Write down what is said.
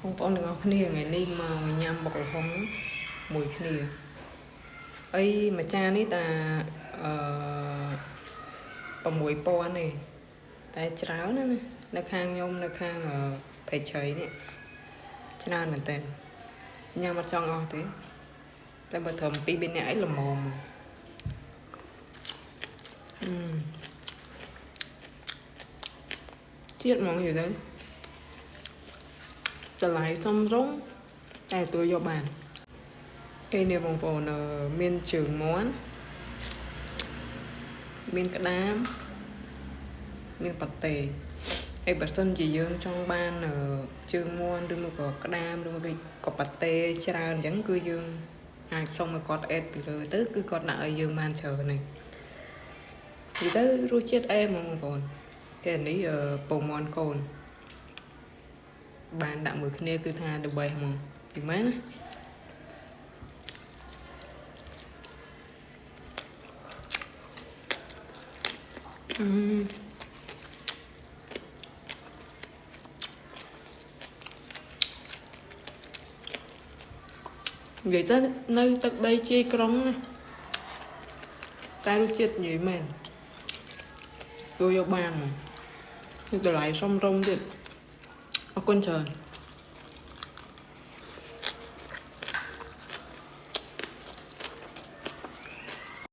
បងប្អូនទាំងអស់គ្នាថ្ងៃនេះមកញ៉ាំបុកល្ហុងមួយគ្នាអីមួយចាននេះតា6000ទេតែច្រើនណាស់នៅខាងខ្ញុំនៅខាងភេជ្ជ័យនេះច្រើនមែនតើញ៉ាំអត់ចង់អស់ទេតែបើត្រឹម2 3នាក់អីល្មមជាតិហ្មងយល់ទៅតម្លៃសមរម្យតែទទួលយកបានឯនេះបងប្អូនមានជើងមាន់មានក្តាមមានប៉ាតេហើយបើសិនជាយើងចង់បានជើងមាន់ឬមកក៏ក្តាមឬមកក៏ប៉ាតេច្រើនអញ្ចឹងគឺយើងអាចសុំឲ្យគាត់អេតពីលើទៅគឺគាត់ដាក់ឲ្យយើងបានច្រើនហើយនិយាយទៅរសជាតិអែមហ្មងបងប្អូនគេនេះពងមាន់កូនបានដាក់មួយគ្នាគឺថា the best ហ្មងពីម៉េចណានិយាយទៅនៅទឹកដីជាយក្រុងណាតែរសជាតិនិយាយមែនយកបានហ្មងគឺតម្លៃសមរម្យទៀតអរគុណច្រើន